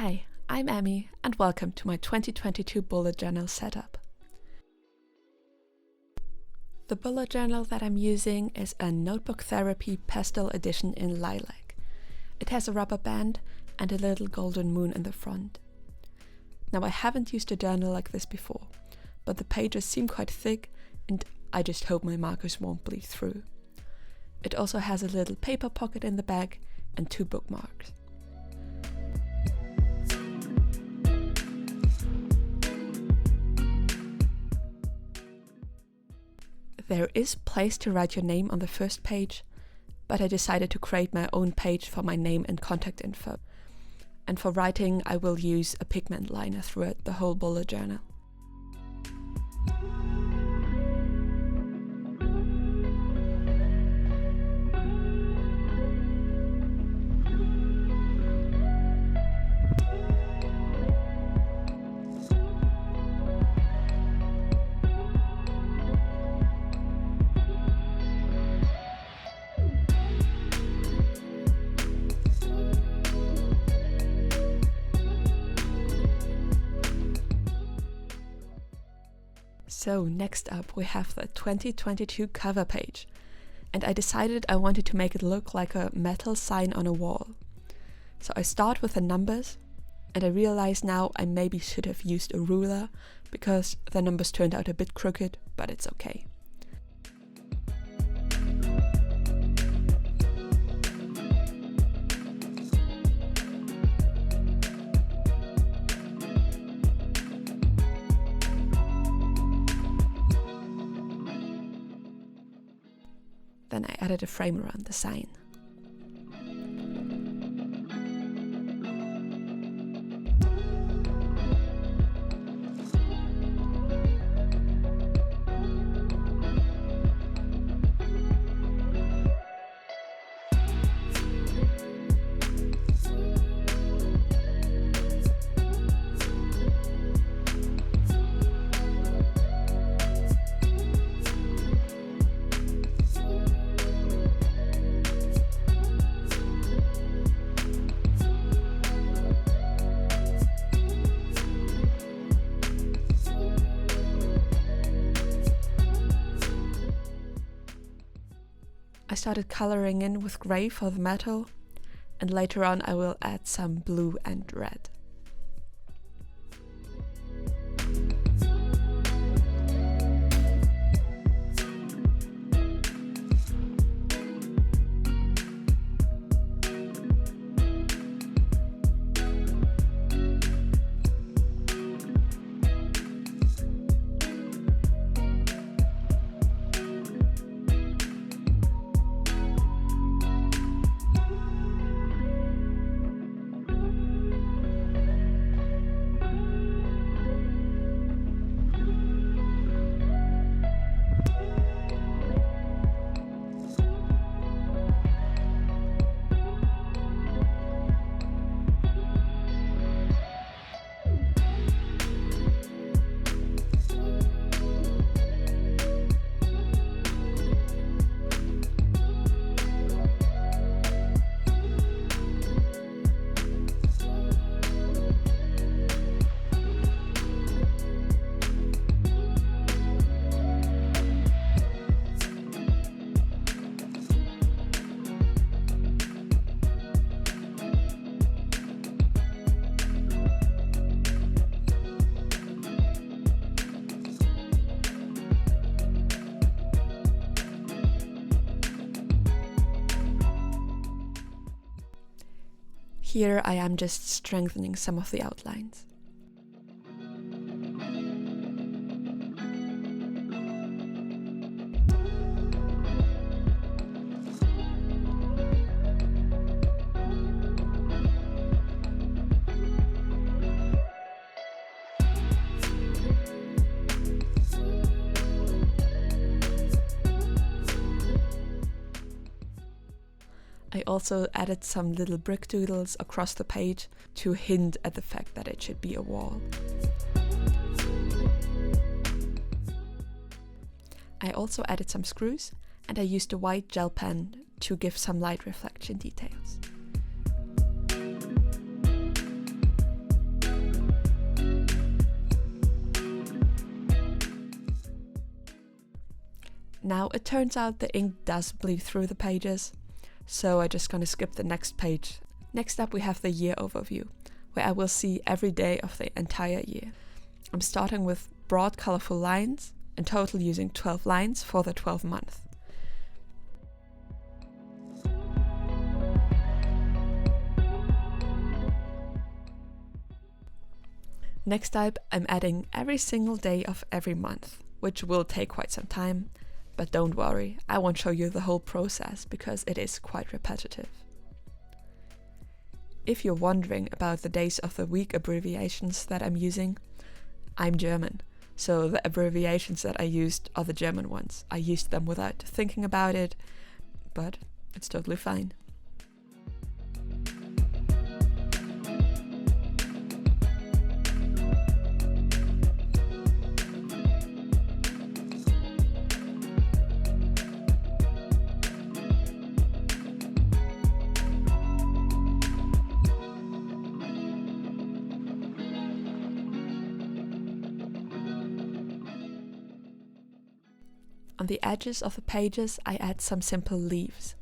Hi, I'm Emmy and welcome to my 2022 bullet journal setup. The bullet journal that I'm using is a Notebook Therapy Pastel Edition in lilac. It has a rubber band and a little golden moon in the front. Now, I haven't used a journal like this before, but the pages seem quite thick and I just hope my markers won't bleed through. It also has a little paper pocket in the back and 2 bookmarks. There is place to write your name on the first page, but I decided to create my own page for my name and contact info. And for writing, I will use a pigment liner throughout the whole bullet journal. So next up we have the 2022 cover page, and I decided I wanted to make it look like a metal sign on a wall. So I start with the numbers, and I realize now I maybe should have used a ruler because the numbers turned out a bit crooked, but it's okay. Then I added a frame around the sign. I started coloring in with grey for the metal, and later on I will add some blue and red. Here I am just strengthening some of the outlines. I also added some little brick doodles across the page to hint at the fact that it should be a wall. I also added some screws, and I used a white gel pen to give some light reflection details. Now it turns out the ink does bleed through the pages, so I'm just gonna skip the next page. Next up we have the year overview, where I will see every day of the entire year. I'm starting with broad colorful lines, in total using 12 lines for the 12 months. Next up, I'm adding every single day of every month, which will take quite some time, but don't worry, I won't show you the whole process because it is quite repetitive. If you're wondering about the days of the week abbreviations that I'm using, I'm German, so the abbreviations that I used are the German ones. I used them without thinking about it, but it's totally fine. On the edges of the pages, I add some simple leaves.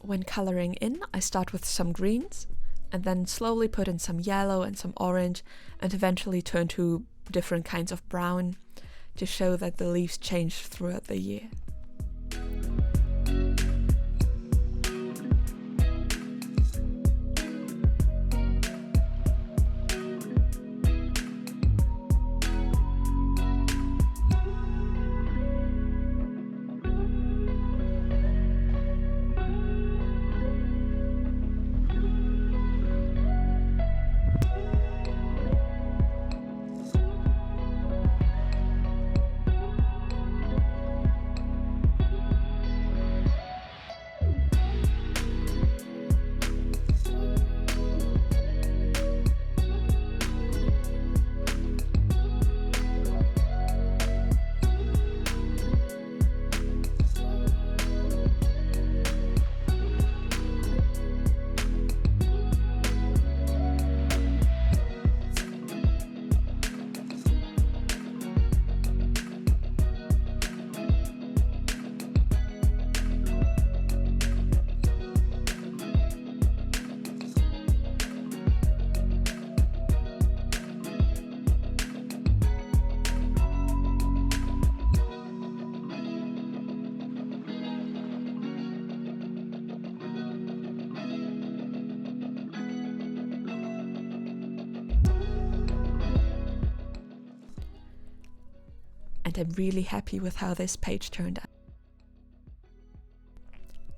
When coloring in, I start with some greens and then slowly put in some yellow and some orange and eventually turn to different kinds of brown to show that the leaves change throughout the year. And I'm really happy with how this page turned out.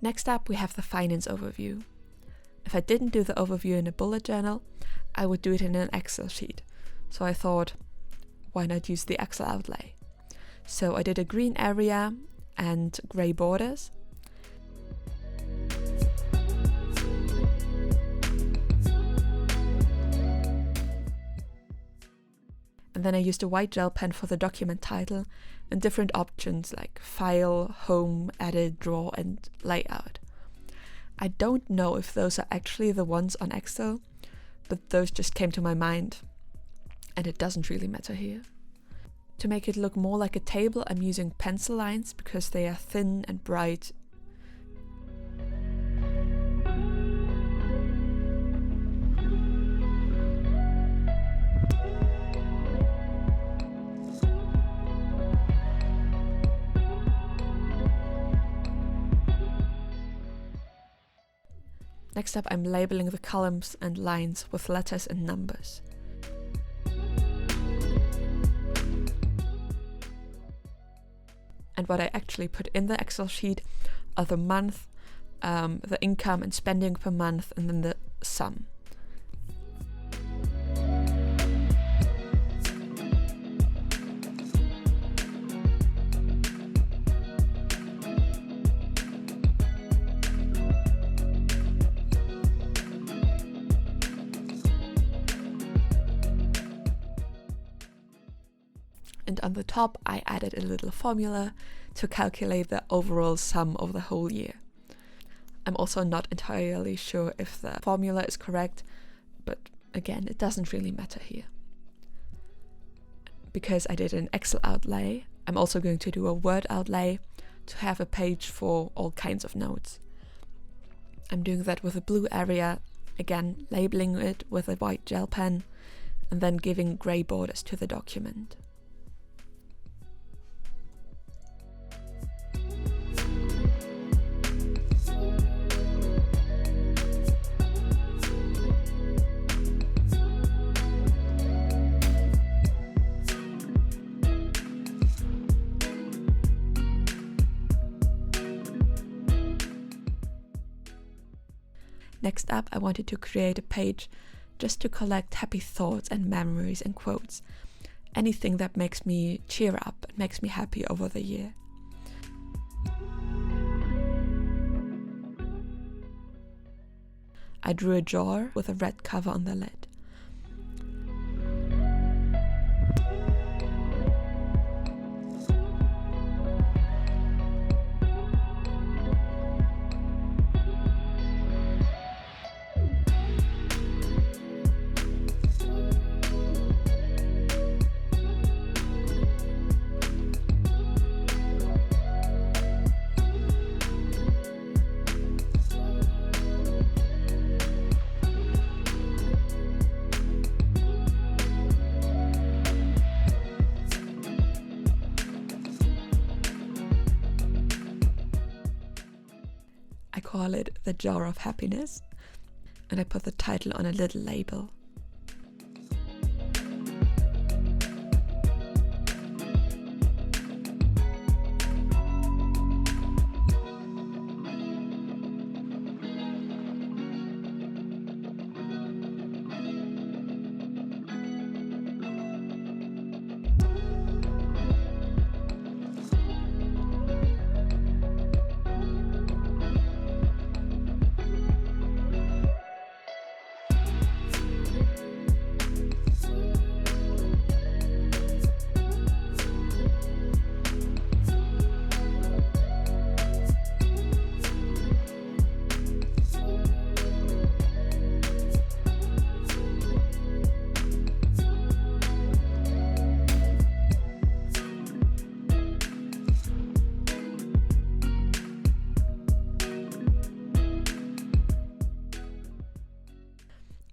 Next up, we have the finance overview. If I didn't do the overview in a bullet journal, I would do it in an Excel sheet. So I thought, why not use the Excel outlay? So I did a green area and grey borders. And then I used a white gel pen for the document title and different options like File, Home, Edit, Draw, and Layout. I don't know if those are actually the ones on Excel, but those just came to my mind, and it doesn't really matter here. To make it look more like a table, I'm using pencil lines because they are thin and bright. Next up, I'm labeling the columns and lines with letters and numbers. And what I actually put in the Excel sheet are the month, the income and spending per month, and then the sum. on the top I added a little formula to calculate the overall sum of the whole year. I'm also not entirely sure if the formula is correct, but again, it doesn't really matter here. Because I did an Excel outlay, I'm also going to do a Word outlay to have a page for all kinds of notes. I'm doing that with a blue area, again labeling it with a white gel pen, and then giving grey borders to the document. Next up, I wanted to create a page just to collect happy thoughts and memories and quotes. Anything that makes me cheer up and makes me happy over the year. I drew a jar with a red cover on the lid. I call it the Jar of Happiness, and I put the title on a little label.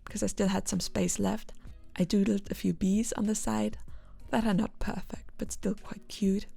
Because I still had some space left, I doodled a few bees on the side that are not perfect, but still quite cute.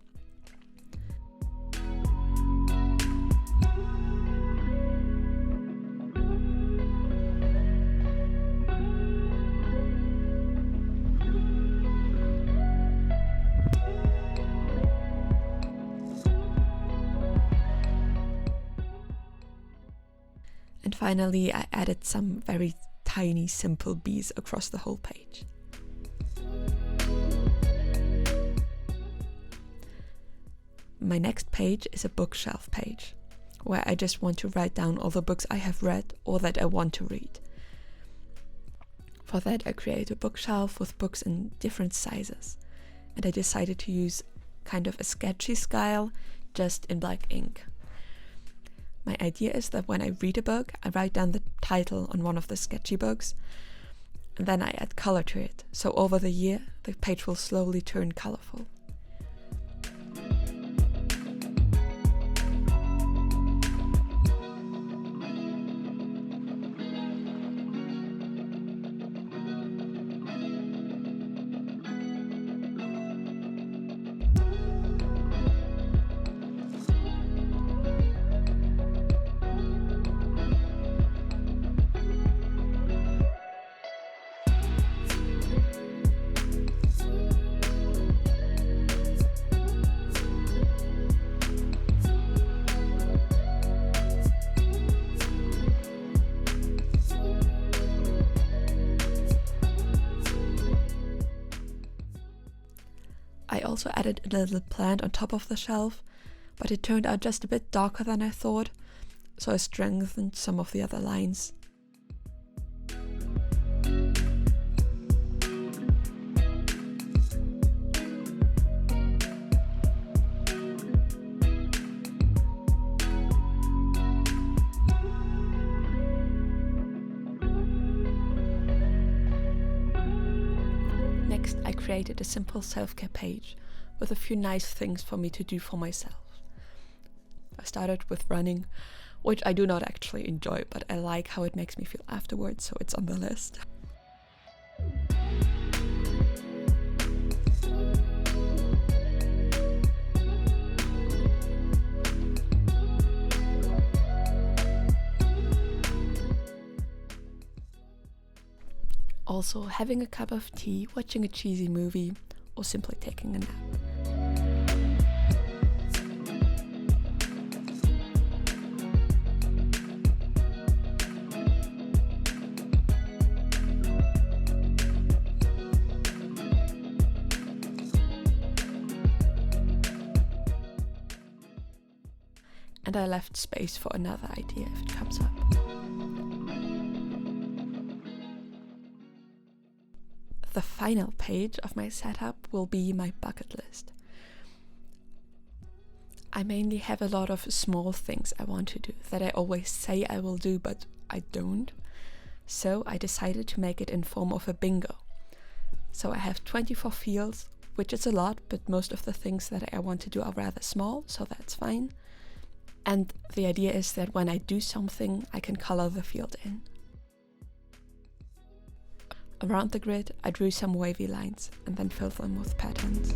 And finally, I added some very tiny, simple bees across the whole page. My next page is a bookshelf page, where I just want to write down all the books I have read or that I want to read. For that, I create a bookshelf with books in different sizes, and I decided to use kind of a sketchy style, just in black ink. My idea is that when I read a book, I write down the title on one of the sketchy books, and then I add color to it, so over the year, the page will slowly turn colorful. I also added a little plant on top of the shelf, but it turned out just a bit darker than I thought, so I strengthened some of the other lines. created a simple self-care page with a few nice things for me to do for myself. I started with running, which I do not actually enjoy, but I like how it makes me feel afterwards, so it's on the list. Also, having a cup of tea, watching a cheesy movie, or simply taking a nap. And I left space for another idea if it comes up. The final page of my setup will be my bucket list. I mainly have a lot of small things I want to do that I always say I will do, but I don't. So I decided to make it in form of a bingo. So I have 24 fields, which is a lot, but most of the things that I want to do are rather small, so that's fine. And the idea is that when I do something, I can color the field in. Around the grid, I drew some wavy lines and then filled them with patterns.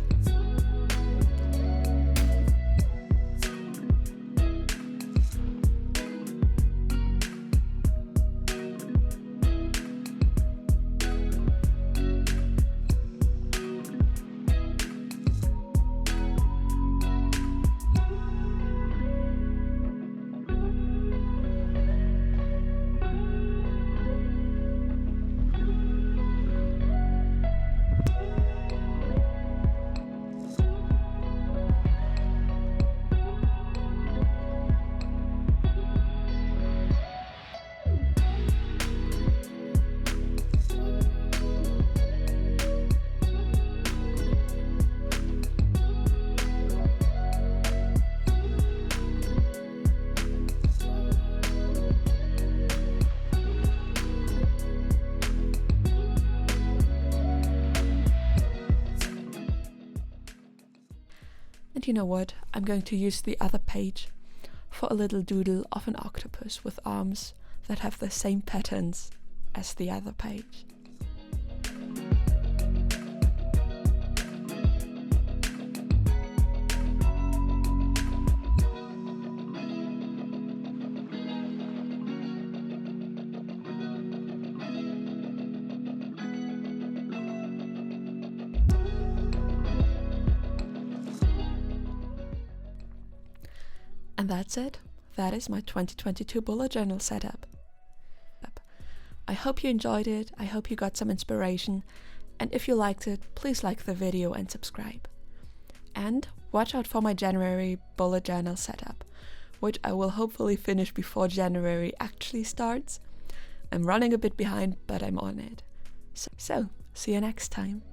And you know what? I'm going to use the other page for a little doodle of an octopus with arms that have the same patterns as the other page. And that's it. That is my 2022 bullet journal setup. I hope you enjoyed it. I hope you got some inspiration. And if you liked it, please like the video and subscribe. And watch out for my January bullet journal setup, which I will hopefully finish before January actually starts. I'm running a bit behind, but I'm on it. So see you next time.